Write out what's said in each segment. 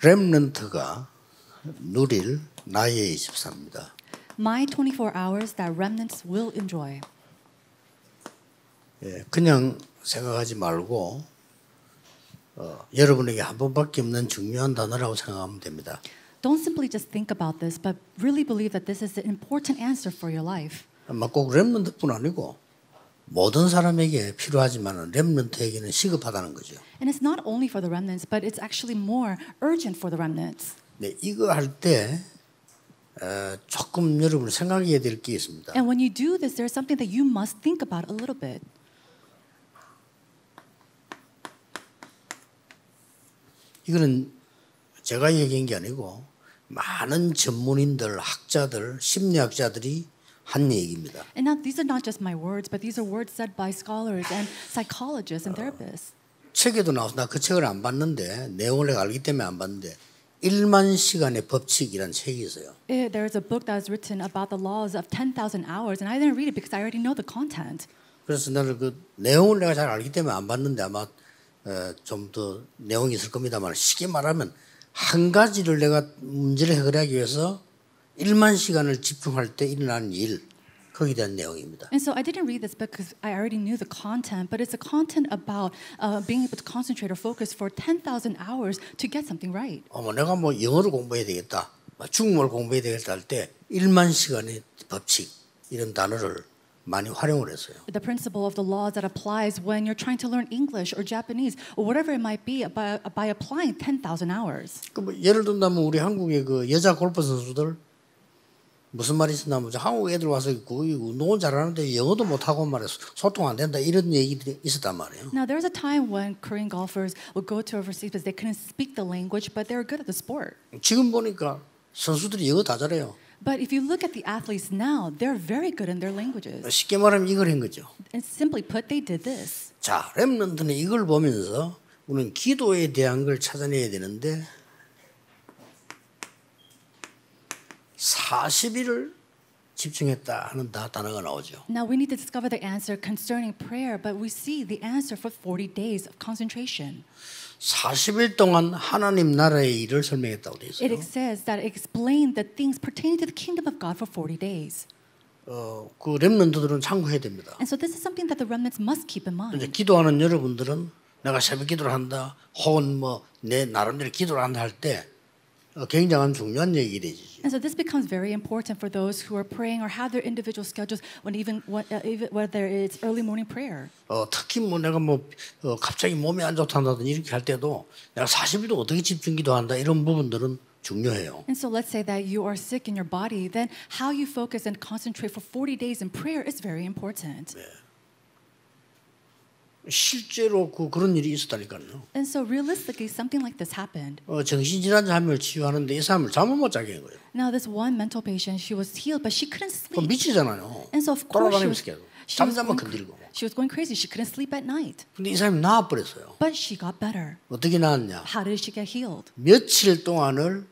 렘넌트가 누릴 나의 24입니다. My 24 hours that remnants will enjoy. 예, 그냥 생각하지 말고 여러분에게 한 번밖에 없는 중요한 단어라고 생각하면 됩니다. Don't simply just think about this, but really believe that this is an important answer for your life. 아마 꼭 렘넌트뿐 아니고 모든 사람에게 필요하지만 렘넌트에게는 시급하다는 거죠. And it's not only for the remnants, but it's actually more urgent for the remnants. 네, 이거 할 때 조금 여러분 생각해야 될 게 있습니다. And when you do this, there's something that you must think about a little bit. 이거는 제가 얘기한 게 아니고 많은 전문인들, 학자들, 심리학자들이 한 얘기입니다. And now these are not just my words, but these are words said by scholars and psychologists and therapists. 책에도 나와서 나 그 책을 안 봤는데 내용을 내가 알기 때문에 안 봤는데 1만 시간의 법칙이라는 책이 있어요. There is a book that was written about the laws of 10,000 hours, and I didn't read it because I already know the content. 그래서 나는 그 내용을 내가 잘 알기 때문에 안 봤는데 아마 좀 더 내용이 있을 겁니다만 쉽게 말하면 한 가지를 내가 문제를 해결하기 위해서 1만 시간을 집중할 때 일어나는 일 거기에 대한 내용입니다. And so I didn't read this book because I already knew the content, but it's a content about being able to concentrate or focus for 10,000 hours to get something right. 내가 뭐 영어를 공부해야 되겠다, 중국어를 공부해야 되겠다 할 때 1만 시간의 법칙 이런 단어를 많이 활용을 했어요. The principle of the laws that applies when you're trying to learn English or Japanese or whatever it might be by applying 10,000 hours. 그 뭐 예를 든다면 우리 한국의 그 여자 골프 선수들 무슨 말이 있었냐면 한국 애들 와서 운동은 잘하는데 영어도 못하고 말해서 소통 안 된다 이런 얘기들이 있었단 말이에요. Now there was a time when Korean golfers would go to overseas because they couldn't speak the language, but they were good at the sport. 지금 보니까 선수들이 영어 다 잘해요. But if you look at the athletes now, they're very good in their languages. 쉽게 말하면 이걸 한 거죠. And simply put, they did this. 자, 렘넌트는 이걸 보면서 우리는 기도에 대한 걸 찾아내야 되는데 40일을 집중했다 하는 단어가 나오죠. Now we need to discover the answer concerning prayer, but we see the answer for 40 days of concentration. 40일 동안 하나님 나라의 일을 설명했다고 돼 있어요. It says that it explained the things pertaining to the kingdom of God for 40 days. 그 렘넌트들은 참고해야 됩니다. And so this is something that the remnants must keep in 이제 mind. 기도하는 여러분들은 내가 새벽 기도를 한다, 혹은 뭐 내 나름대로 기도를 한다 할 때 굉장한 중요한 얘기 되지. And so this becomes very important for those who are praying or have their individual schedules when even whether it's early morning prayer. 특히 뭐 내가 갑자기 몸이 안 좋다든지 이렇게 할 때도 내가 40일도 어떻게 집중 기도한다 이런 부분들은 중요해요. And so let's say that you are sick in your body, then how you focus and concentrate for 40 days in prayer is very important. 실제로 그런 일이 있었다니까요. And so realistically, something like this happened. 정신질환자 한 명을 치유하는데 이 사람을 잠을 못 자게 한 거예요. Now this one mental patient, she was healed, but she couldn't sleep. 미치잖아요. And so of course 돌아다니면서 계속 잠자만 건드리고. she was going crazy. She couldn't sleep at night. 근데 이 사람이 나아버렸어요. But she got better. 어떻게 나았냐? How did she get healed? 며칠 동안을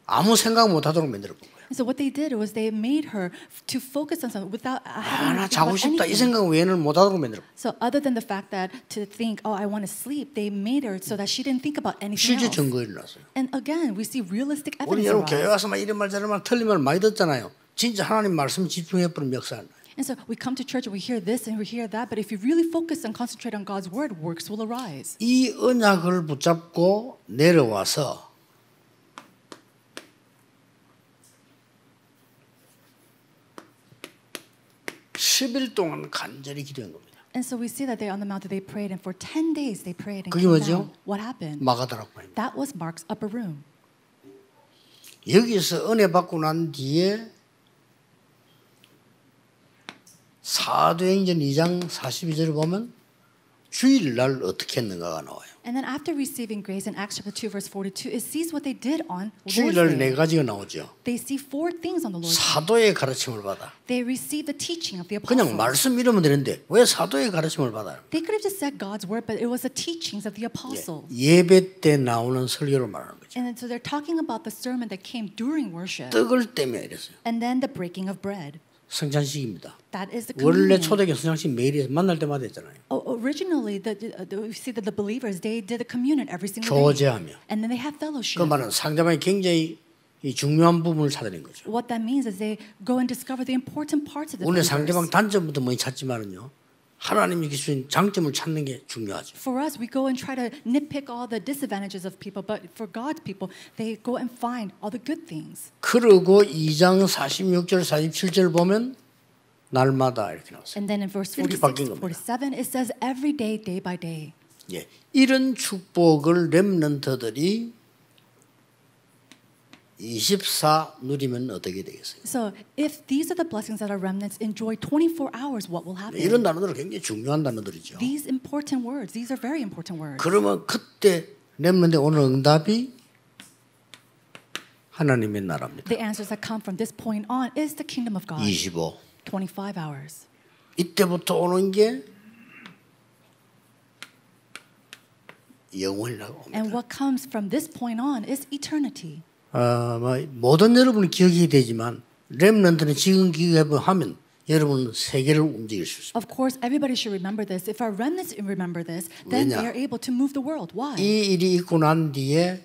아무 생각 못 하도록 만들어 본 거예요. And so what they did was they made her to focus on something without having 나 to think 자고 about 싶다 이 anything. 생각 외에는 못 하도록 만들어. So other than the fact that to think, oh, I want to sleep, they made her so that she didn't think about anything 실제 else. 증거 일어났어요. And again, we see realistic 우리 evidence 여러분 교회 arise. 와서 막 이런 말 저런 말 틀린 말 많이 듣잖아요. 진짜 하나님 말씀 집중해 버리는 역사. And so we come to church and we hear this and we hear that, but if you really focus and concentrate on God's word, works will arise. 이 언약을 붙잡고 내려와서 10일 동안 간절히 기도한 겁니다. And so we see that they on the mountain they prayed, and for 10 days they prayed and 그게 came 뭐죠? down. What happened? 마가다락방입니다. That was Mark's upper room. 여기서 은혜 받고 난 뒤에 사도행전 2장 42절을 보면 주일날 어떻게 했는가가 나와요. And then after receiving grace in Acts chapter 2 verse 42, it sees what they did on Lord's 주일날 네 Day. 가지가 나오죠. They see 4 things on the Lord's Day. 사도의 가르침을 받아. They receive the teaching of the 그냥 apostles. 말씀 이러면 되는데 왜 사도의 가르침을 받아요? They could have just said God's word, but it was the teachings of the apostles. 예배 때 나오는 설교를 말하는 거죠. And so they're talking about the sermon that came during worship, 떡을 떼며 이랬어요. and then the breaking of bread. 성찬식입니다. That is the 원래 communion. 초대교 성찬식 매일 만날 때마다 했잖아요. Originally, we see that the believers they did the communion every single day, 교제하며. and then they had fellowship. 그 말은 상대방이 굉장히 이 중요한 부분을 찾아낸 거죠. What that means is they go and discover the important parts of the 오늘 believers. 상대방 단점부터 많이 찾지만은요. 하나님이 주신 장점을 찾는 게 중요하죠. For us, we go and try to nitpick all the disadvantages of people, but for God's people, they go and find all the good things. 그러고 2장 46절 47절 보면 날마다 이렇게 나왔어요. And then in verse 이렇게 46, 바뀐 겁니다. 47, it says every day, day by day. 예, 이런 축복을 렘넌트들이 24 누리면 어떻게 되겠어요? So if these are the blessings that our remnants enjoy 24 hours, what will happen? 이런 단어들은 굉장히 중요한 단어들이죠. These important words, these are very important words. 그러면 그때 렘넌트의 오늘 응답이 하나님의 나라입니다. The answers that come from this point on is the kingdom of God. 25. 25 hours. 이때부터 오는 게 영원이라고 합니다. And what comes from this point on is eternity. 모든 여러분이 기억이 되지만 렘넌트는 지금 기억하면 여러분은 세계를 움직일 수 있습니다. Of course, everybody should remember this. If our remnants remember this, then 왜냐? they are able to move the world. Why? 이 일이 있고 난 뒤에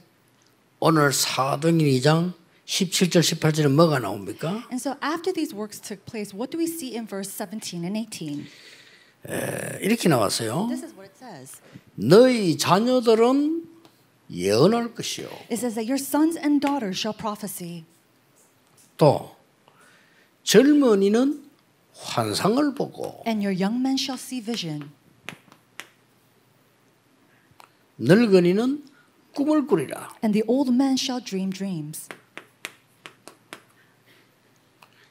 오늘 사도행전 2장 17절 18절에 뭐가 나옵니까? And so after these works took place, what do we see in verse 17 and 18? 이렇게 나왔어요. This is what it says. 너희 자녀들은 예언할 것이요. It says that your sons and daughters shall prophesy. 또 젊은이는 환상을 보고 And your young men shall see vision. 늙은이는 꿈을 꾸리라. And the old men shall dream dreams.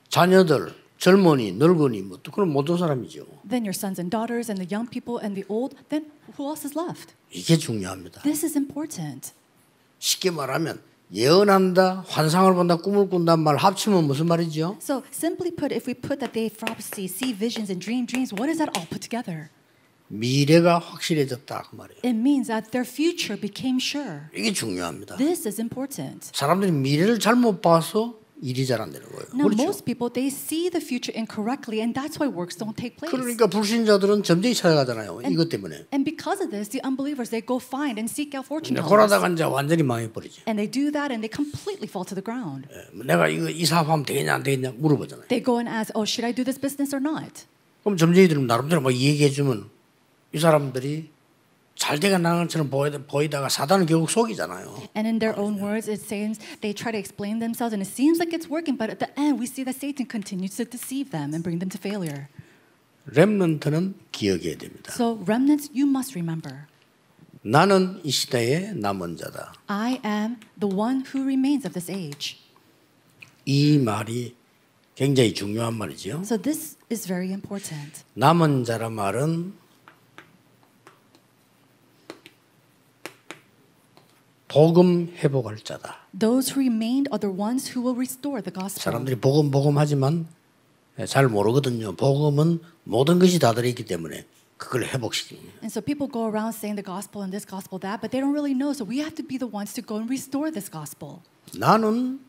자녀들, 젊은이, 늙은이 뭐 그런 모든 사람이죠. Then your sons and daughters and the young people and the old, then who else is left? 이게 중요합니다. This is important. 쉽게 말하면 예언한다, 환상을 본다, 꿈을 꾼다 말 합치면 무슨 말이죠? So simply put, if we put that they prophecy, see visions and dream dreams, what is that all put together? 미래가 확실해졌다 그 말이에요. It means that their future became sure. 이게 중요합니다. This is important. 사람들이 미래를 잘못 봐서 일이 잘 안 되는 거예요. Now, 그렇죠? most people, they see the future incorrectly, and that's why works don't take place. 그러니까 불신자들은 점쟁이 찾아가잖아요. 이것 때문에. And because of this, the unbelievers, they go find and seek out fortune tellers. 그러다가 이제 완전히 망해버리죠. And they do that, and they completely fall to the ground. 내가 이 사업하면 되겠냐 안 되겠냐 물어보잖아요. They go and ask, oh, should I do this business or not? 그럼 점쟁이들은 나름대로 막 얘기해주면 이 사람들이 잘 돼가 나가는 것처럼 보이다가 사단은 결국 속이잖아요. And in their own words, it says they try to explain themselves, and it seems like it's working, but at the end, we see that Satan continues to deceive them and bring them to failure. 렘넌트는 기억해야 됩니다. So, remnants, you must remember. 나는 이 시대의 남은 자다. I am the one who remains of this age. 이 말이 굉장히 중요한 말이죠. So, this is very important. 남은 자란 말은 복음 회복할 자다. Those who remained are the ones who will restore the gospel. 사람들이 복음 하지만 잘 모르거든요. 복음은 모든 것이 다 들어있기 때문에 그걸 회복시키는 거예요. And so people go around saying the gospel and this gospel that, but they don't really know. So we have to be the ones to go and restore this gospel. 나는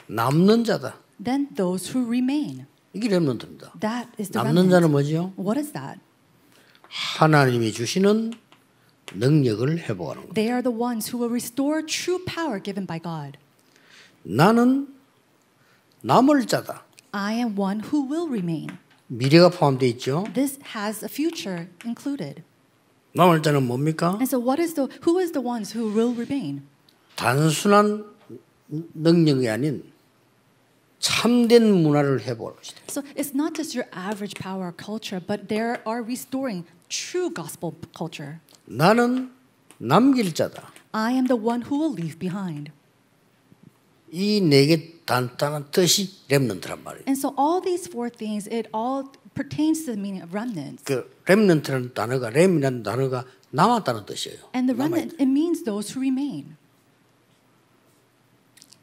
남는 자다. Then those who remain. 이게 렘넌트입니다. That is the 남는 remnant. 자는 뭐죠? What is that? 하나님이 주시는 능력을 회복하는 것. They are the ones who will restore true power given by God. 나는 남을 자다. I am one who will remain. 미래가 포함되어 있죠. This has a future included. 남을 자는 뭡니까? And so who is the ones who will remain? 단순한 능력이 아닌 참된 문화를 회복하는 것이다. So it's not just your average power culture, but they are restoring true gospel culture. 나는 남길 자다. I am the one who will leave behind. 이 네 개 단단한 뜻이 렘넌트란 말이에요. And so all these four things, it all pertains to the meaning of remnants. 그 렘넌트라는 단어가 렘이라는 단어가 남았다는 뜻이에요. And the remnant, it means those who remain.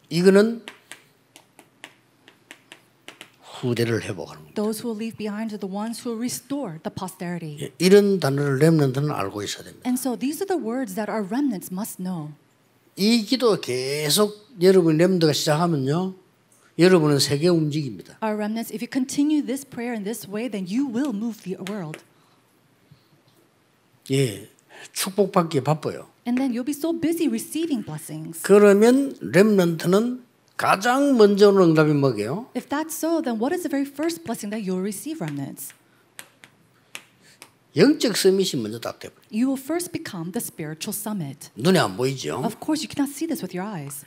이거는 후대를 회복하는 겁니다. Those who will leave behind are the ones who will restore the posterity. 이런 단어를 렘넌트는 알고 있어야 됩니다. And so these are the words that our remnants must know. 이 기도 계속 여러분 렘넌트가 시작하면요 여러분은 세계 움직입니다. Our remnants, if you continue this prayer in this way, then you will move the world. 예, 축복받기에 바빠요. And then you'll be so busy receiving blessings. 그러면 렘넌트는 가장 먼저 오는 응답이 뭐게요? If that's so, then what is the very first blessing that you'll receive, remnants? 영적 서밋이 먼저 딱 돼버려요. You will first become the spiritual summit. 눈에 안 보이죠? Of course, you cannot see this with your eyes.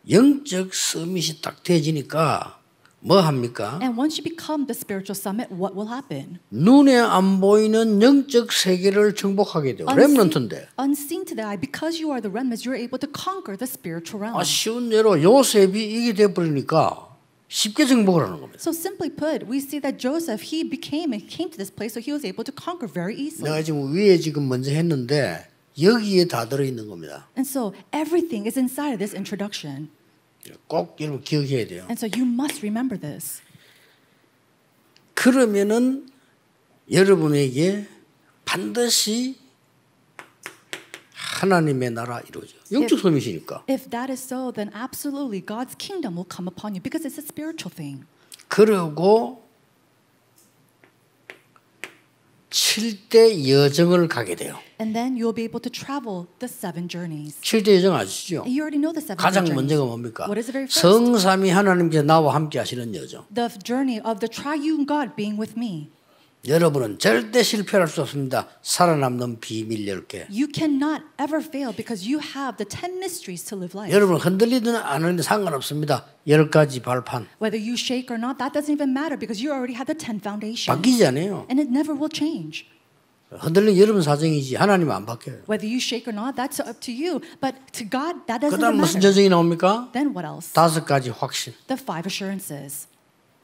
영적 서밋이 딱 돼지니까 뭐 합니까? And once you become the spiritual summit, what will happen? 눈에 안 보이는 영적 세계를 정복하게 돼요. 렘넌트인데. Unseen to the eye, because you are the remnants, you're able to conquer the spiritual realm. 쉬운 예로 요셉이 이게 돼버리니까 쉽게 정복을 하는 겁니다. So simply put, we see that Joseph, he came to this place, so he was able to conquer very easily. 내가 지금 위에 지금 먼저 했는데 여기에 다 들어있는 겁니다. And so everything is inside of this introduction. 꼭 여러분 기억해야 돼요. And so you must remember this. 그러면은 여러분에게 반드시 하나님의 나라 이루어져. 영적 소밋이니까. If that is so, then absolutely God's kingdom will come upon you because it's a spiritual thing. 그리고 7대 여정을 가게 돼요. And then you'll be able to travel the 7 journeys. 7대 여정 아시죠? And you already know the 7 가장 journeys. 먼저가 뭡니까? What is the very first? 성삼위 하나님께서 나와 함께 하시는 여정. The journey of the triune God being with me. 여러분은 절대 실패할 수 없습니다. 살아남는 비밀 10개. You cannot ever fail because you have the 10 mysteries to live life. 여러분 흔들리든 안 흔들리든 상관없습니다. 10가지 발판. Whether you shake or not, that doesn't even matter because you already have the 10 foundations. 바뀌지 않아요. And it never will change. 흔들리는 여러분 사정이지 하나님은 안 바뀌어요. Whether you shake or not, that's up to you. But to God, that doesn't 그다음 even 무슨 matter. 여정이 나옵니까? Then what else? 5가지 확신. The 5 assurances.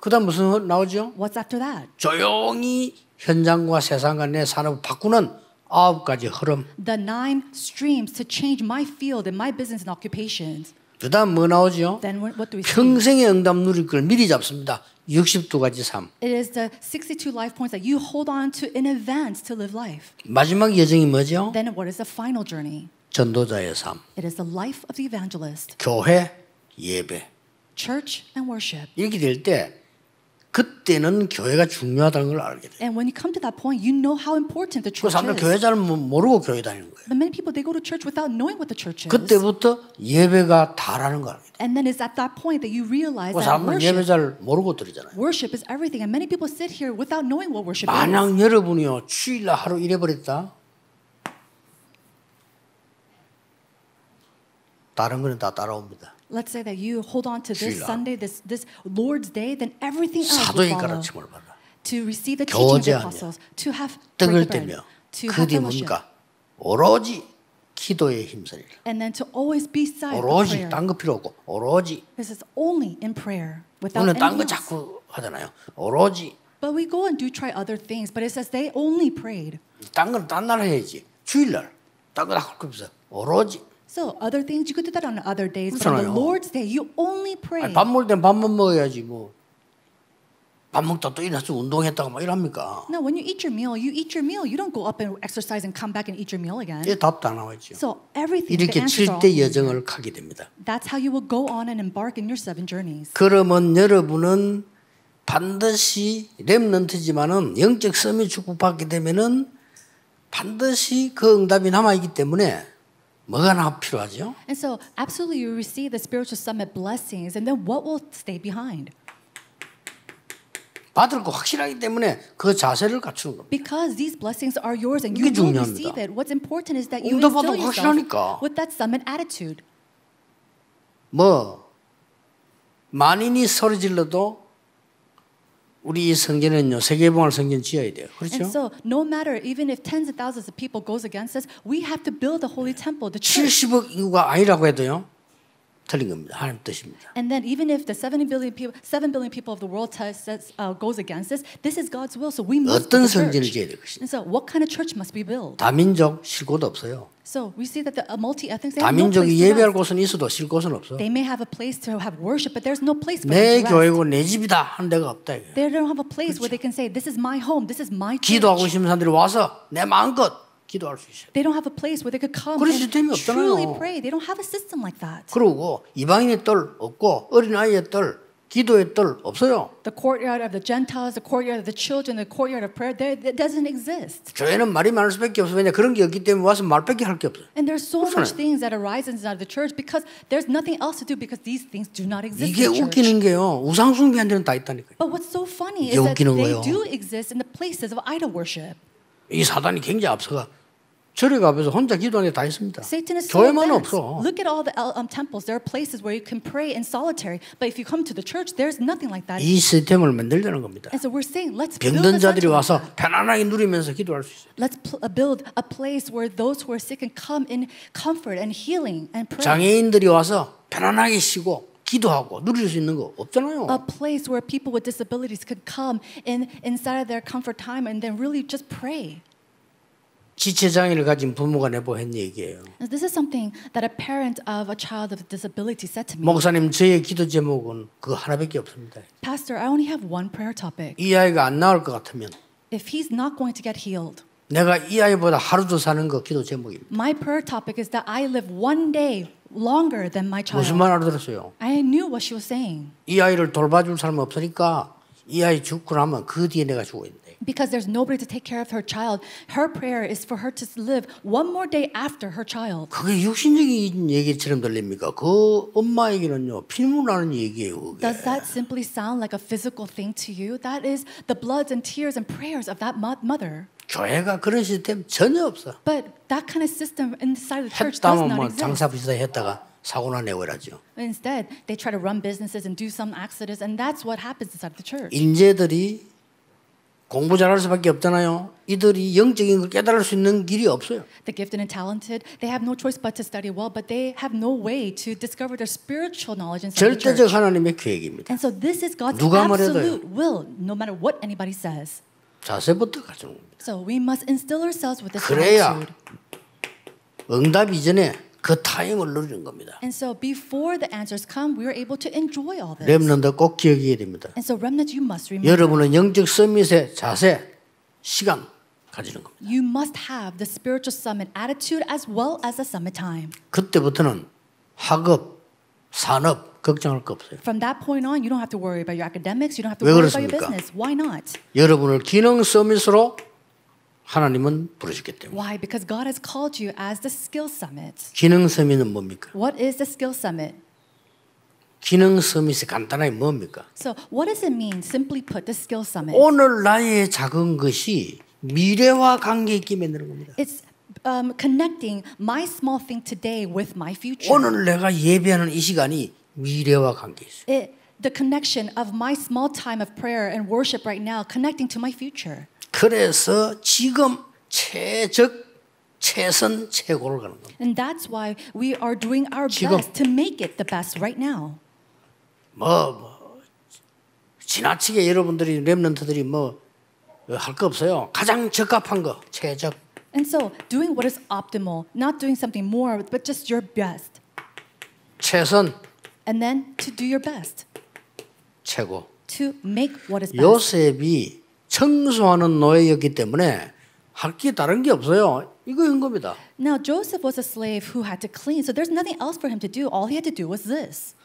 그다음 무슨 나오죠? What's after that? 조용히 현장과 세상과 내 산업을 바꾸는 9가지 흐름. The 9 streams to change my field and my business and occupations. 그다음 뭐 나오죠? Then what do we see? 평생의 응답 누릴 걸 미리 잡습니다. 62가지 삶. It is the 62 life points that you hold on to in advance to live life. 마지막 여정이 뭐죠? Then what is the final journey? 전도자의 삶. It is the life of the evangelist. 교회, 예배. Church and worship. 이렇게 될 때 그때는 교회가 중요하다는 걸 알게 돼요. And when you come to that point, you know how important the 그 church 사람들 is. 교회 잘 모르고 교회 다니는 거예요. But many people, they go to church without knowing what the church is. 그때부터 예배가 다라는 걸 알게 돼요. And then it's at that point that you realize 그 that 사람들 예배 worship, 잘 모르고 드리잖아요. worship is everything. And many people sit here without knowing what worship is. 만약 여러분이요 주일날 하루 잃어버렸다. 다른 거는 다 따라옵니다. Let's say that you hold on to this 주일날. Sunday, this Lord's Day, then everything else will 사도의 follow. 가르침을 받아. To receive the teaching of the 교제하며, apostles, to have 떡을 break the bread, 떼며 to 그 have 뒤에 fellowship, 뭡니까? 오로지 기도에 힘쓰리라. and then to always be silent in 오로지 prayer. 딴 거 필요 없고 오로지. This is only in prayer, without 오늘 딴 거 anything else. 자꾸 하잖아요. 오로지. But we go and do try other things, but it says they only prayed. 딴 건 딴 날 해야지. 주일날 딴 거 다 할 거 없어. 오로지. So other things you could do that on other days, but on the 그렇잖아요. Lord's Day you only pray. 아니, 밥 먹을 땐 밥만 먹어야지 뭐. 밥 먹다 또 일어나서 운동했다가 막 이럽니까? Now, when you eat your meal, you eat your meal. You don't go up and exercise and come back and eat your meal again. 이게 답도 안 나와있죠. So everything, the 이렇게 answers are all 7대 here. 여정을 가게 됩니다. That's how you will go on and embark in your 7 journeys. 그러면 여러분은 반드시 렘넌트지만은 영적 섬이 축복받게 되면은 반드시 그 응답이 남아있기 때문에 뭐가 나 필요하죠? And so, absolutely, you receive the spiritual summit blessings, and then what will stay behind? 받을 거 확실하기 때문에 그 자세를 갖추는 겁니다. Because these blessings are yours and 이게 you will 중요합니다. receive it. What's important is that you 응답받으면 instill 확실하니까. yourself with that summit attitude. 뭐 만인이 소리 질러도 우리 이 성전은요 세계봉을 성전 지어야 돼요. And 그렇죠? so, no matter, even if tens of thousands of people goes against us, we have to build the holy temple, the church. 70억 인구가 아니라고 해도요 틀린 겁니다. 하나님 뜻입니다. And then, even if the 7 billion people of the world goes against us, this is God's will. So we must 어떤 build the 성전을 church. 지어야 될 것인가? And so, what kind of church must we build? 다민족 쉴 곳 없어요. So we see that the multi-ethnics, they have no 다민족이 place to 예배할 rest. 곳은 있어도 쉴 곳은 없어. They may have a place to have worship, but there's no place for 내 them to rest. 교회고 내 집이다 한 데가 없다 이게. They don't have a place where they can say, "This is my home. This is my 기도하고 church." 싶은 사람들이 와서 내 마음껏 기도할 수 있어요. They don't have a place where they could come 그런 and 시스템이 truly 없잖아요. pray. They don't have a system like that. 그리고 이방인의 뜰 없고 어린아이의 뜰 기도의 뜰 없어요. The courtyard of the Gentiles, the courtyard of the children, the courtyard of prayer, that doesn't exist. 교회는 말이 많을 수밖에 없어요. 왜냐 그런 게 없기 때문에 와서 말밖에 할 게 없어요. And there's so much 그렇잖아요. things that arise inside of the church because there's nothing else to do because these things do not exist 이게 in the church. 웃기는 게요. 우상 숭배한 데는 다 있다니까요. But what's so funny 이게 is that 웃기는 they 거예요. do exist in the places of idol worship. 이 사단이 굉장히 앞서가 절에 가면서 혼자 기도하는 게 다 있습니다. Satan is so 교회만 advanced. 없어. Look at all the temples. There are places where you can pray in solitary. But if you come to the church, there's nothing like that. 이 시스템을 만들자는 겁니다. And so we're saying, let's build 병든 a 자들이 center like 와서 that. 편안하게 누리면서 기도할 수 있어요. Let's build a place where those who are sick can come in comfort and healing and pray. 장애인들이 와서 편안하게 쉬고 기도하고 누릴 수 있는 거 없잖아요. A place where people with disabilities could come inside of their comfort time and then really just pray. 지체장애를 가진 부모가 내보한 얘기예요. This is something that a parent of a child with a disability said to me. 목사님 저의 기도 제목은 그 하나밖에 없습니다. Pastor, I only have one prayer topic. 이 아이가 안 나을 것 같으면 If he's not going to get healed, 내가 이 아이보다 하루 더 사는 거 기도 제목입니다. my prayer topic is that I live one day longer than my child. 무슨 말 알아들었어요? I knew what she was saying. 이 아이를 돌봐줄 사람 없으니까 이 아이 죽고 나면 그 뒤에 내가 죽어 있는데. Because there's nobody to take care of her child. Her prayer is for her to live one more day after her child. 그게 육신적인 얘기처럼 들립니까? 그 엄마에게는요 피눈물 나는 얘기예요. 그게. Does that simply sound like a physical thing to you? That is the bloods and tears and prayers of that mother. 교회가 그런 시스템 전혀 없어. But that kind of system inside the church does 했다면 not 뭐 exist. 장사 비싸 했다가 사고나 내버려죠. Instead, they try to run businesses and do some accidents, and that's what happens inside the church. 인재들이 공부 잘할 수밖에 없잖아요. 이들이 영적인 걸 깨달을 수 있는 길이 없어요. The gifted and talented, they have no choice but to study well, but they have no way to discover their spiritual knowledge inside the 절대적 church. 하나님의 계획입니다. And so this is God's 누가 말해도요. absolute will, no matter what anybody says. 자세부터 가져오는 겁니다. So we must instill ourselves with this 그래야 attitude. 응답 이전에 그 타임을 누리는 겁니다. And so before the answers come, we are able to enjoy all this. 렘넌트 꼭 기억해야 됩니다. And so remnant, you must remember. 여러분은 영적 서밋의 자세, 시간 가지는 겁니다. You must have the spiritual summit attitude as well as the summit time. 그때부터는 학업, 산업 걱정할 거 없어요. From that point on, you don't have to worry about your academics. You don't have to 왜 worry about your 그렇습니까? business. Why not? 여러분을 기능 서밋으로 하나님은 부르셨기 때문에. Why? Because God has called you as the skill summit. 기능 서밋은 뭡니까? What is the skill summit? 기능 서밋이 간단하게 뭡니까? So what does it mean? Simply put, the skill summit. 오늘 나의 작은 것이 미래와 관계 있게 만드는 겁니다. It's connecting my small thing today with my future. 오늘 내가 예배하는 이 시간이 미래와 관계 있어요. The connection of my small time of prayer and worship right now, connecting to my future. 그래서 지금 최선 최고를 가는 겁니다. And that's why we are doing our 지금. best to make it the best right now. 지나치게 여러분들이 렘넌트들이 할 거 없어요. 가장 적합한 거 최적. And so doing what is optimal, not doing something more, but just your best. 최선 And then to do your best, 최고. to make what is best. 요셉이 청소하는 노예였기 때문에 할 게 다른 게 없어요. 이거인 겁니다. Now Joseph was a slave who had to clean, so there's nothing else for him to do. All he had to do was this.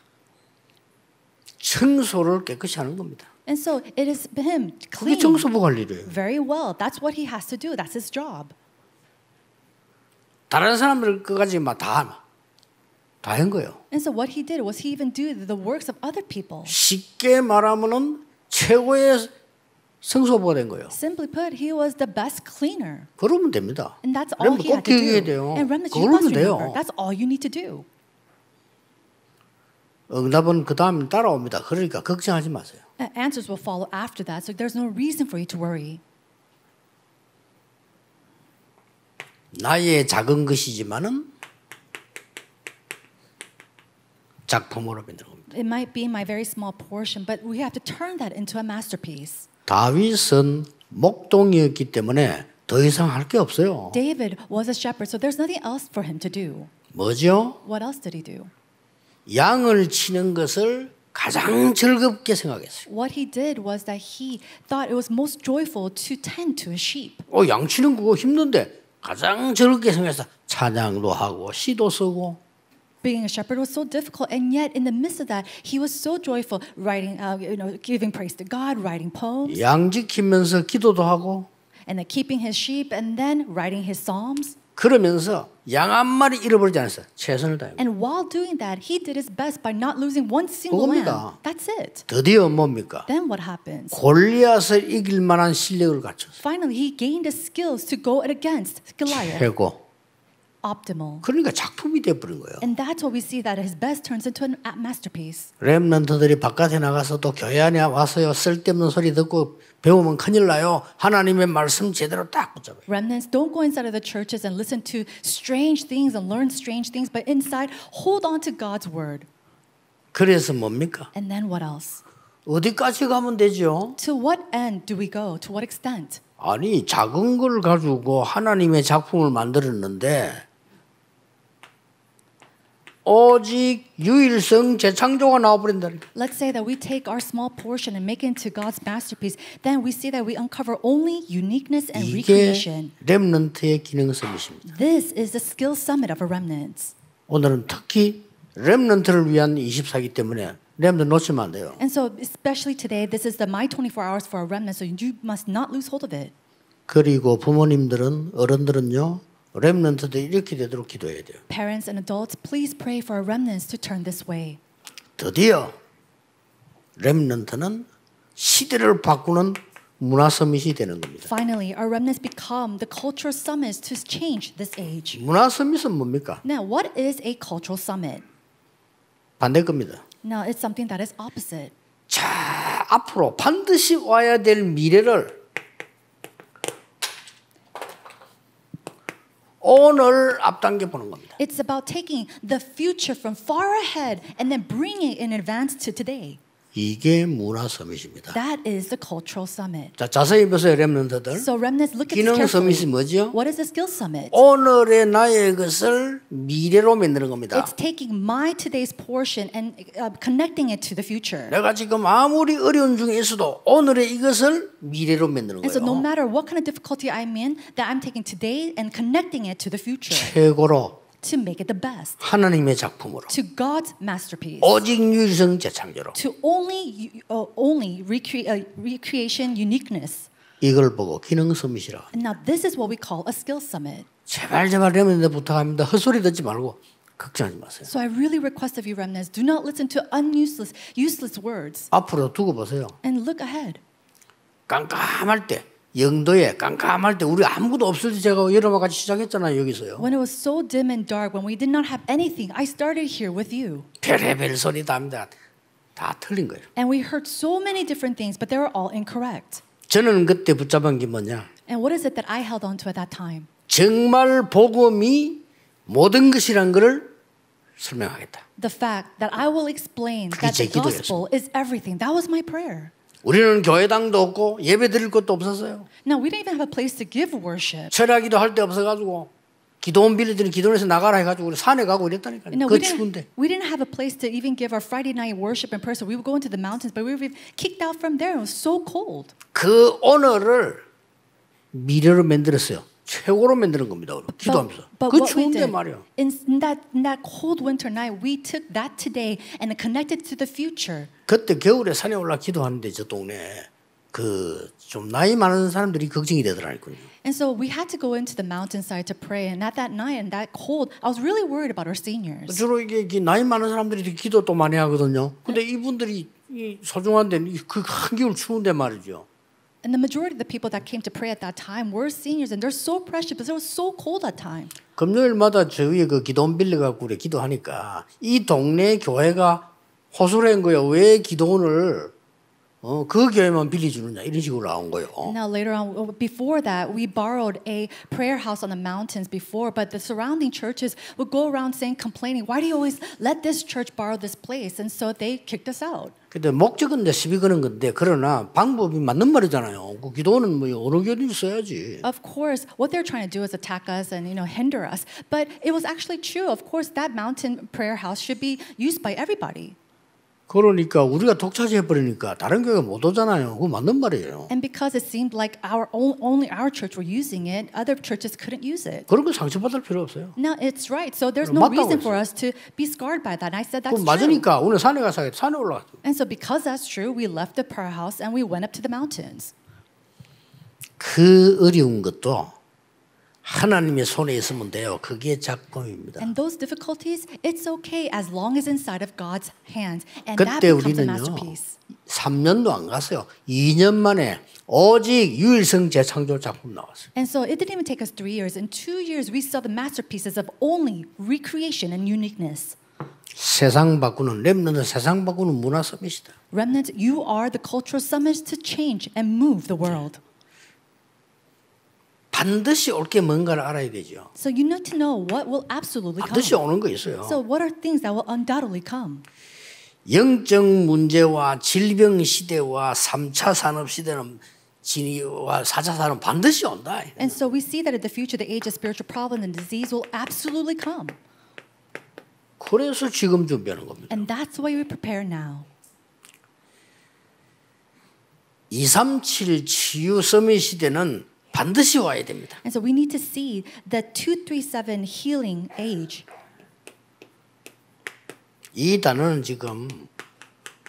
청소를 깨끗이 하는 겁니다. And so it is him 그게 clean 청소부가 할 일이에요. very well. That's what he has to do. That's his job. 다른 사람들 거까지 다 한 거예요. And so what he did was he even do the works of other people. 쉽게 말하면은 최고의 성소부가 된 거예요. Simply put, he was the best cleaner. 그러면 됩니다. And that's all he 꼭 had to 기억해야 do. 돼요. And remnant, you 그러면 must 돼요. remember. That's all you need to do. 응답은 그 다음 따라옵니다. 그러니까 걱정하지 마세요. Answers will follow after that, so there's no reason for you to worry. 나의 작은 것이지만은 작품으로 만드는 겁니다. It might be my very small portion, but we have to turn that into a masterpiece. 다윗은 목동이었기 때문에 더 이상 할 게 없어요. David was a shepherd, so there's nothing else for him to do. 뭐죠? What else did he do? 양을 치는 것을 가장 즐겁게 생각했어요. What he did was that he thought it was most joyful to tend to a sheep. 양 치는 그거 힘든데 가장 즐겁게 생각해서 찬양도 하고 시도 쓰고 being a shepherd was so difficult, and yet in the midst of that, he was so joyful, writing, giving praise to God, writing poems, 양 지키면서 기도도 하고 and then keeping his sheep, and then writing his psalms. 그러면서 양 한 마리 잃어버리지 않았어요. 최선을 다했어요. And while doing that, he did his best by not losing one single 그겁니다. lamb. That's it. 드디어 뭡니까? Then what happens? 골리앗을 이길 만한 실력을 갖췄어요. Finally, he gained the skills to go against Goliath. 최고. Optimal. 그러니까 작품이 돼버린 거예요. And that's what we see that his best turns into a masterpiece. 렘넌트들이 바깥에 나가서 또 교회 안에 와서요 쓸데없는 소리 듣고 배우면 큰일 나요. 하나님의 말씀 제대로 딱 붙잡아요. Remnants don't go inside of the churches and listen to strange things and learn strange things, but inside hold on to God's word. 그래서 뭡니까? And then what else? 어디까지 가면 되죠? To what end do we go? To what extent? 아니 작은 걸 가지고 하나님의 작품을 만들었는데 오직 유일성 재창조가 나와버린다니까. Let's say that we take our small portion and make it into God's masterpiece. Then we see that we uncover only uniqueness and 이게 recreation. 렘넌트의 기능성이십니다. This is the skill summit of a remnant. 오늘은 특히 렘넌트를 위한 24기 때문에 렘넌트 놓치면 안 돼요. And so, especially today, this is the My 24 Hours for a remnant, so you must not lose hold of it. 그리고 부모님들은 어른들은요. 렘넌트들 이렇게 되도록 기도해야 돼요. Parents and adults, please pray for our remnants to turn this way. 드디어 렘넌트는 시대를 바꾸는 문화 서밋이 되는 겁니다. Finally, our remnants become the cultural summits to change this age. 문화 서밋은 뭡니까? Now, what is a cultural summit? 반대 겁니다. Now, it's something that is opposite. 자, 앞으로 반드시 와야 될 미래를 오늘 앞당겨 보는 겁니다. It's about taking the future from far ahead and then bringing it in advance to today. 이게 문화 서밋입니다. That is the cultural summit. 자, 자세히 보세요, 렘넌트들. So remnants, look at 기능 this 서밋이 carefully. 뭐죠? What is the skill summit? 오늘의 나의 것을 미래로 만드는 겁니다. It's taking my today's portion and connecting it to the future. 내가 지금 아무리 어려운 중에 있어도 오늘의 이것을 미래로 만드는 And so no 거예요. matter what kind of difficulty I'm in, that I'm taking today and connecting it to the future 최고로 to make it the best, 하나님의 작품으로 to God's masterpiece, 오직 유일성 재창조로 to only recreation uniqueness. 이걸 보고 기능 서밋이라. And now this is what we call a skill summit. 제발 렘넌트 부탁합니다. 헛소리 듣지 말고 걱정하지 마세요. So I really request of you remnants, do not listen to useless words 앞으로 두고 보세요. and look ahead. 깜깜할 때 영도에 깜깜할 때 우리 아무것도 없을 때 제가 여러분과 같이 시작했잖아요. 여기서요. When it was so dim and dark, when we did not have anything, I started here with you. 별의별 소리 다 합니다. 다 틀린 거예요. And we heard so many different things, but they were all incorrect. 저는 그때 붙잡은 게 뭐냐? And what is it that I held on to at that time? 정말 복음이 모든 것이란 것을 설명하겠다. The fact that I will explain 그게 that 제 the gospel is everything. That was my prayer. 우리는 교회당도 없고 예배 드릴 것도 없었어요. Now, we didn't even have a place to give worship. 철야기도 할 데 없어가지고 기도원 빌리들이 기도원에서 나가라 해가지고 우리 산에 가고 이랬다니까요. No, 그 추운데. we didn't have a place to even give our Friday night worship in person. We would go into the mountains, but we were kicked out from there. It was so cold. 그 오늘을 미래로 만들었어요. 최고로 만드는 겁니다. 기도하면서. But 그 what we 추운데 did, 말이야. in that cold winter night, we took that today and connected to the future. 그때 겨울에 산에 올라 기도하는데 저 동네에 그 좀 나이 많은 사람들이 걱정이 되더라고요. And so we had to go into the mountainside to pray. And at that night and that cold, I was really worried about our seniors. 주로 이게 나이 많은 사람들이 기도 또 많이 하거든요. 근데 이분들이 이 소중한데 그 한겨울 추운데 말이죠. And the majority of the people that came to pray at that time were seniors, and they're so precious, but it was so cold that time. 금요일마다 저희 그 기도원 빌려갖고 우리 기도하니까 이 동네 교회가 호소를 한 거예요. 왜 기도원을 그 교회만 빌려주느냐 이런 식으로 나온 거예요. Now later on, before that, we borrowed a prayer house on the mountains before, but the surrounding churches would go around saying, complaining, why do you always let this church borrow this place? And so they kicked us out. 근데 목적은 이제 시비 거는 건데 그러나 방법이 맞는 말이잖아요. 그 기도는 뭐 어느 교회든지 써야지. Of course, what they're trying to do is attack us and hinder us. But it was actually true. Of course, that mountain prayer house should be used by everybody. 그러니까 우리가 독차지해 버리니까 다른 교회가 못 오잖아요. 그거 맞는 말이에요. And because it seemed like only our church were using it, other churches couldn't use it. 그런 거 상처받을 필요 없어요. No, it's right. So there's no 맞다고 reason for 했어요. us to be scarred by that. And I said 그거 that's true. 맞으니까 오늘 산에 가서 산에 올라갔죠. And so because that's true, we left the prayer house and we went up to the mountains. 그 어려운 것도 하나님의 손에 있으면 돼요. 그게 작품입니다. And those difficulties, it's okay as long as inside of God's hands. And that 그때 becomes a 우리는요. masterpiece. 3년도 안 갔어요. 2년 만에 오직 유일성 재창조 작품 나왔어요. And so it didn't even take us 3 years. In 2 years, we saw the masterpieces of only recreation and uniqueness. 세상 바꾸는 렘넌트 세상 바꾸는 문화 서밋이다. Remnant, you are the cultural summit to change and move the world. 반드시 올 게 뭔가를 알아야 되죠. So you need to know what will absolutely 반드시 come. 오는 거 있어요. So what are things that will undoubtedly come? 영적 문제와 질병 시대와 3차 산업 시대는 진이와 4차 산업 반드시 온다. And so we see that in the future, the age of spiritual problem and disease will absolutely come. 그래서 지금 준비하는 겁니다. And that's why we prepare now. 237 치유 서밋 시대는 반드시 와야 됩니다. And so we need to see the 237 healing age. 이 단어는 지금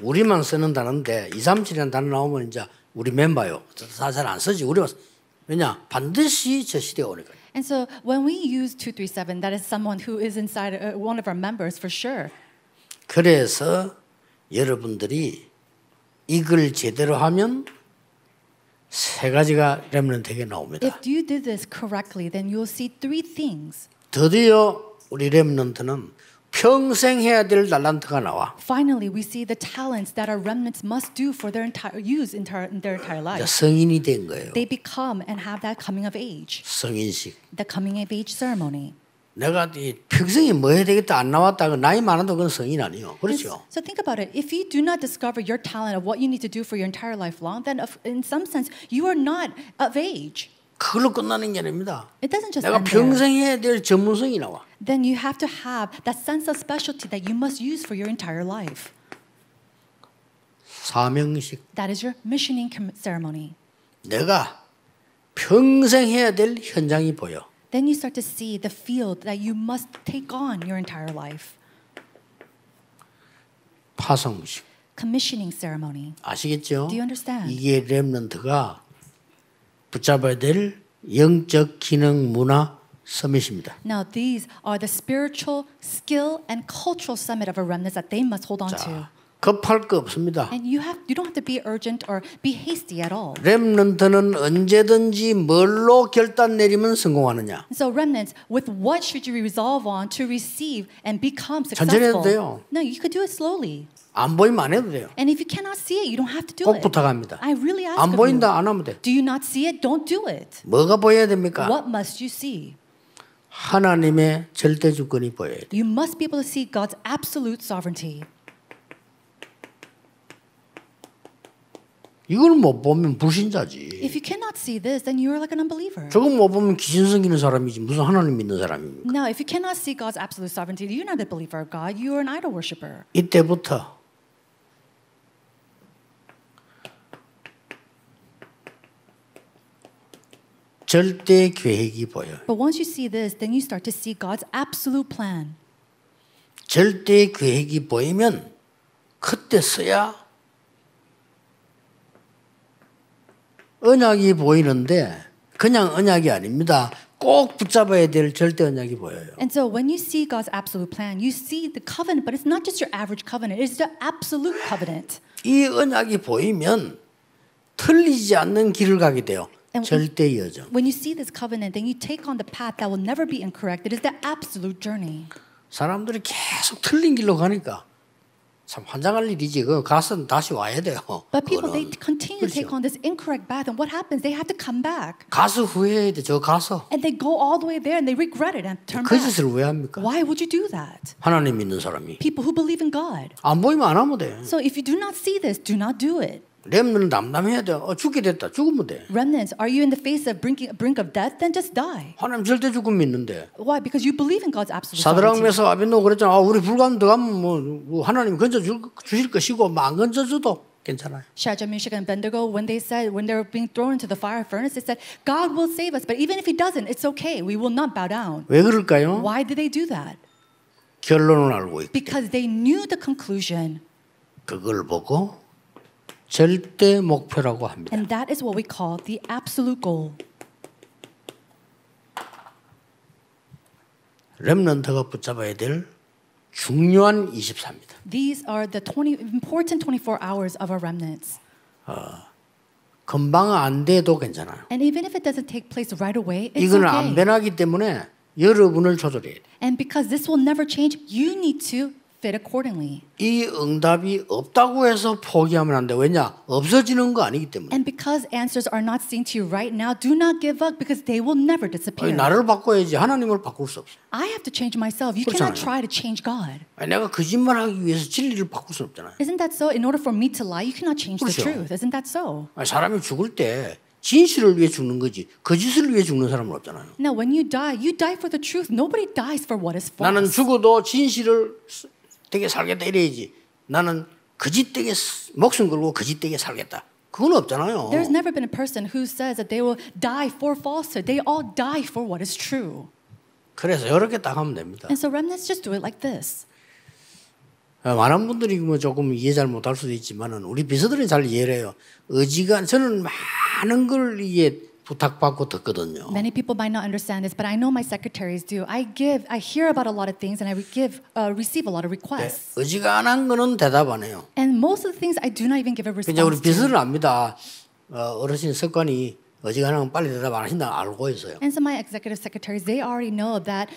우리만 쓰는 단어인데 237이라는 단어 나오면 이제 우리 멤버요. 잘 안 쓰지. 우리만 왜냐? 반드시 저 시대에 오니까요. And so when we use 237, that is someone who is inside one of our members for sure. 그래서 여러분들이 이걸 제대로 하면 세 가지가 렘넌트에게 나옵니다. If you did this correctly, then you'll see 3 things. 드디어 우리 렘넌트는 평생 해야 될 달란트가 나와. Finally, we see the talents that our remnants must do for their entire in their entire 이제 life. 성인이 된 거예요. They become and have that coming of age, 성인식. the coming of age ceremony. 내가 이 평생에 뭐 해야 되겠다 안 나왔다. 나이 많아도 그건 성인 아니에요. 그렇죠? So think about it. If you do not discover your talent of what you need to do for your entire life long, then in some sense you are not of age. 그걸로 끝나는 게 아닙니다. It doesn't just 내가 end there. 평생 해야 될 전문성이 나와. Then you have to have that sense of specialty that you must use for your entire life. 사명식. That is your missioning ceremony. 내가 평생 해야 될 현장이 보여. Then you start to see the field that you must take on your entire life. 파송식. Commissioning ceremony. 아시겠죠? Do you understand? 이게 렘넌트가 붙잡아야 될 영적 기능 문화 서밋입니다. Now these are the spiritual, skill, and cultural summit of a remnant that they must hold on to. 자, 급할 거 없습니다. And you don't have to be urgent or be hasty at all. 렘넌트는 언제든지 뭘로 결단 내리면 성공하느냐. So remnants, with what should you resolve on to receive and become 천천히 해도 successful? 돼요. No, you could do it slowly. 안 보이면 안 해도 돼요. And if you cannot see it, you don't have to do 꼭 it. 부탁합니다. I really ask 안 of 보인다 you. 안 하면 돼. Do you not see it? Don't do it. 뭐가 보여야 됩니까? What must you see? 하나님의 절대 주권이 보여야 돼. You must be able to see God's absolute sovereignty. 이걸 못 보면 불신자지. If you cannot see this, then you are like an unbeliever. 저거 못 보면 귀신 섬기는 사람이지 무슨 하나님 믿는 사람입니까? Now, if you cannot see God's absolute sovereignty, you're not a believer of God. You are an idol worshiper. 이때부터 절대 계획이 보여요. But once you see this, then you start to see God's absolute plan. 절대 계획이 보이면 그때 써야 언약이 보이는데 그냥 언약이 아닙니다. 꼭 붙잡아야 될 절대 언약이 보여요. And so when you see God's absolute plan, you see the covenant, but it's not just your average covenant, it's the absolute covenant. 이 언약이 보이면 틀리지 않는 길을 가게 돼요. 절대 여정. When you see this covenant, then you take on the path that will never be incorrect. It is the absolute journey. 사람들이 계속 틀린 길로 가니까 참 환장할 일이지. 그 가서 다시 와야 돼요. But people, they 그거는. continue to take on this incorrect path, and what happens? They have to come back. 가서 후회해야 돼. 저 가서. And they go all the way there and they regret it and turn 그 back. 짓을 왜 합니까? Why would you do that? 하나님 믿는 사람이. People who believe in God. 안 보이면 안 하면 돼. So if you do not see this, do not do it. 렘넌은 남남해야 돼. 죽게 됐다. 죽으면 돼. Remnants, are you in the face of brink of death? Then just die. 하나님 절대 죽음 믿는데. Why? Because you believe in God's absolute 사드락 sovereignty. 메사 아벤노 그랬잖아. 우리 불가면 들어가면 뭐 하나님 건져 주실 것이고 뭐 안 건져줘도 괜찮아요. Shadrach, Meshach, and Abednego, when they were being thrown into the fire furnace, they said, God will save us. But even if He doesn't, it's okay. We will not bow down. 왜 그럴까요? Why did they do that? 결론을 알고 있기 때문에. Because they knew the conclusion. 그걸 보고 절대 목표라고 합니다. And that is what we call the absolute goal. 렘넌트가 붙잡아야 될 중요한 24입니다. These are the important 24 hours of our remnants. 금방 안 돼도 괜찮아요. And even if it doesn't take place right away, it's 이거는 안 okay. 변하기 때문에 여러분을 조절해야 돼요. And because this will never change, you need to fit accordingly. 이 응답이 없다고 해서 포기하면 안 돼. 왜냐? 없어지는 거 아니기 때문에. And because answers are not seen to you right now, do not give up because they will never disappear. 나를 바꿔야지 하나님을 바꿀 수 없어. I have to change myself. You 그렇잖아요. cannot try to change God. 내가 거짓말하기 위해서 진리를 바꿀 수 없잖아요. Isn't that so? In order for me to lie, you cannot change the 그렇죠. truth. Isn't that so? 사람이 죽을 때 진실을 위해 죽는 거지 거짓을 위해 죽는 사람은 없잖아요. Now, when you die for the truth. Nobody dies for what is false. 나는 죽어도 진실을 되게 살겠다 이래야지. 나는 거짓되게 목숨 걸고 거짓되게 살겠다. 그건 없잖아요. There's never been a person who says that they will die for falsehood. They all die for what is true. 그래서 이렇게 딱 하면 됩니다. And so remnants just do it like this. 많은 분들이 뭐 조금 이해 잘 못할 수도 있지만은 우리 비서들은 잘 이해를 해요. 저는 많은 걸 이게 부탁받고 듣거든요. Many people might not understand this, but I know my secretaries do. I hear about a lot of things, and I receive a lot of requests. 어지간한 거는 대답 안 해요. And most of the things I do not even give a 그냥 response 우리 to. 비서는 압니다. 어르신 습관이 어지간한 건 빨리 대답 안 하신다 알고 있어요. And so my executive secretaries, they already know that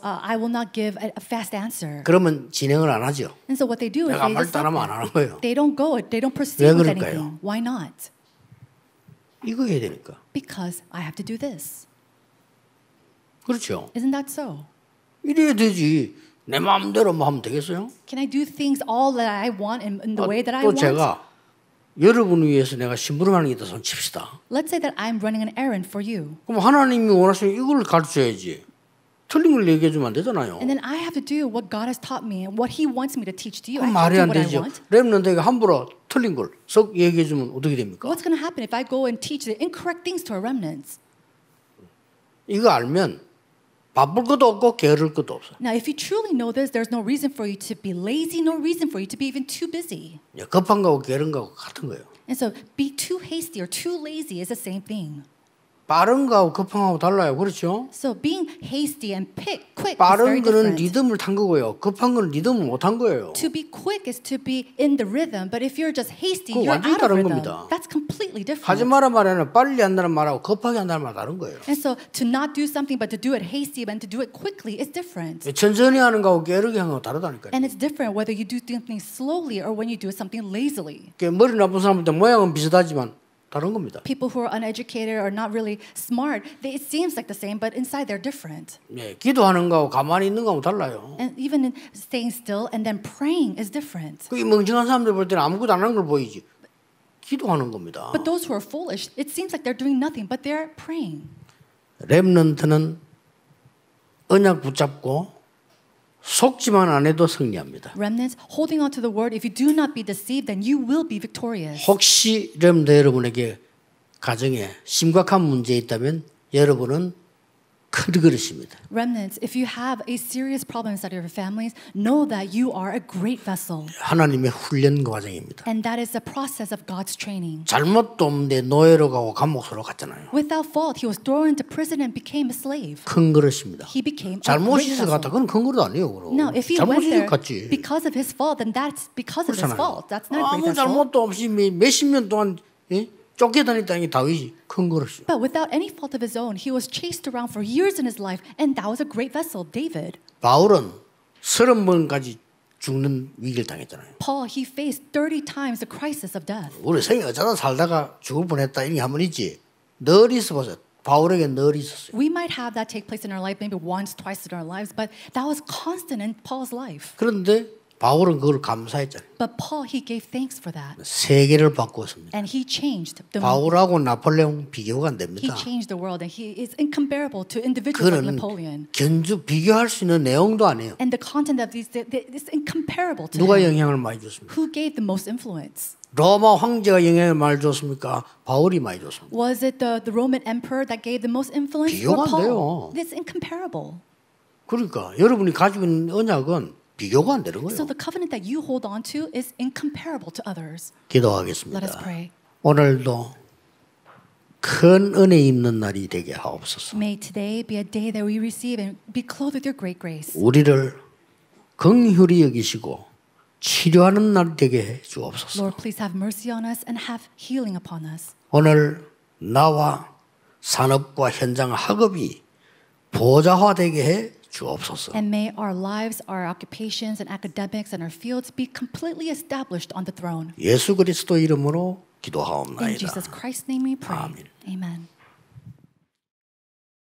I will not give a fast answer. 그러면 진행을 안 하죠. And so what they do is 내가 they 말도 just 안 하면 안 하는 거예요. they don't proceed 왜 with 그럴까요? anything. Why not? 이거 해야 되니까. Because I have to do this. 그렇죠. Isn't that so? 이래야 되지. 내 마음대로 뭐 하면 되겠어요? Can I do things all that I want in the way that I 또 want? 제가 여러분을 위해서 내가 심부름하는 게 있다 손 칩시다. Let's say that I'm running an errand for you. 그럼 하나님이 원하시는 이걸 가르쳐야지. 틀린 걸 얘기해 주면 안 되잖아요. And then I have to do what God has taught me and what He wants me to teach to you. I 그럼 can't 말이 do 안 what I 되죠. want. 렘넌트에게 함부로 틀린 걸 썩 얘기해 주면 어떻게 됩니까? What's going to happen if I go and teach the incorrect things to our remnants? 이거 알면 바쁠 것도 없고 게으를 것도 없어. Now, if you truly know this, there's no reason for you to be lazy, no reason for you to be even too busy. 급한 거하고 게으른 거하고 같은 거예요. And so, be too hasty or too lazy is the same thing. 빠른 거하고 급한 거하고 달라요. 그렇죠? So, being hasty and quick is very 빠른 거는 different. 리듬을 탄 거고요. 급한 거는 리듬을 못 탄 거예요. To be quick is to be in the rhythm, but if you're just hasty, 그거 you're 완전히 out of 다른 rhythm. 겁니다. That's completely different. 하지 마라 말에는 빨리 한다는 말하고 급하게 한다는 말 다른 거예요. And so, to not do something but to do it hasty and to do it quickly is different. 천천히 하는 거하고 게으르게 하는 거하고 다르다니까요. And it's different whether you do something slowly or when you do something lazily. 머리 나쁜 사람한테 모양은 비슷하지만 다른 겁니다. People who are uneducated or not really smart, it seems like the same, but inside they're different. 기도하는 거하고 가만히 있는 거하고 달라요. And even in staying still and then praying is different. 그 멍청한 사람들 볼 때는 아무것도 안 하는 걸 보이지. 기도하는 겁니다. But those who are foolish, it seems like they're doing nothing, but they're praying. 렘넌트는 언약 붙잡고 속지만 안 해도 승리합니다. Remnants, holding on to the word, if you do not be deceived, then you will be victorious. 혹시 렘넌트 여러분에게 가정에 심각한 문제 있다면 여러분은 큰 그릇입니다. Remnants, if you have a serious problem inside of your families, know that you are a great vessel. 하나님의 훈련 과정입니다. And that is the process of God's training. 잘못도 없는데 노예로 가고 감옥으로 갔잖아요. Without fault, he was thrown into prison and became a slave. 큰 그릇입니다. He became a 잘못 great 있어 갔다 vessel. 그건 큰 그릇 아니에요. 그럼. No, if he 잘못 went 있어 there 갔지. because of his fault, then that's because of his 그렇잖아요. fault. That's not a 아무 great vessel. 잘못도 없이 몇십 년 동안 쫓겨다녔다는 게 다윗이 큰 그릇이요. But without any fault of his own, he was chased around for years in his life, and that was a great vessel, David. 바울은 30번까지 죽는 위기를 당했잖아요. Paul, he faced 30 times the crisis of death. 우리 생에 어쩌다 살다가 죽을 뻔했다 이런 게 한 번 있지. 늘 있어 보세요. 바울에게 늘 있었어요. We might have that take place in our life maybe once, twice in our lives, but that was constant in Paul's life. 그런데 바울은 그걸 감사했잖아요. But Paul, he gave thanks for that. 세계를 바꾸었습니다. And he changed the 바울하고 나폴레옹 비교가 안 He 됩니다. changed the world, and he is incomparable to individuals like 그는 Napoleon. 비교할 수 있는 내용도 아니에요. And the content of these is incomparable to 누가 him. 영향을 많이 줬습니까? Who gave the most influence? 로마 황제가 영향을 많이 줬습니까? 바울이 많이 줬습니다. Was it the Roman emperor that gave the most influence, 비교가 or 안 Paul? 돼요. It's incomparable. 그러니까 여러분이 가지고 있는 언약은 비교가 안 되는 So 거예요. the covenant that you hold on to is incomparable to others. 기도하겠습니다. Let us pray. 오늘도 큰 은혜 입는 날이 되게 하옵소서. May today be a day that we receive and be clothed with your great grace. 우리를 긍휼히 여기시고 치료하는 날 되게 해 주옵소서. Lord, please have mercy on us and have healing upon us. 오늘 나와 산업과 현장 학업이 보좌화되게 해 주옵소서. And may our lives, our occupations, and academics and our fields be completely established on the throne. 예수 그리스도 이름으로 In 기도하옵나이다. Jesus Christ's name we pray. 아멘. Amen.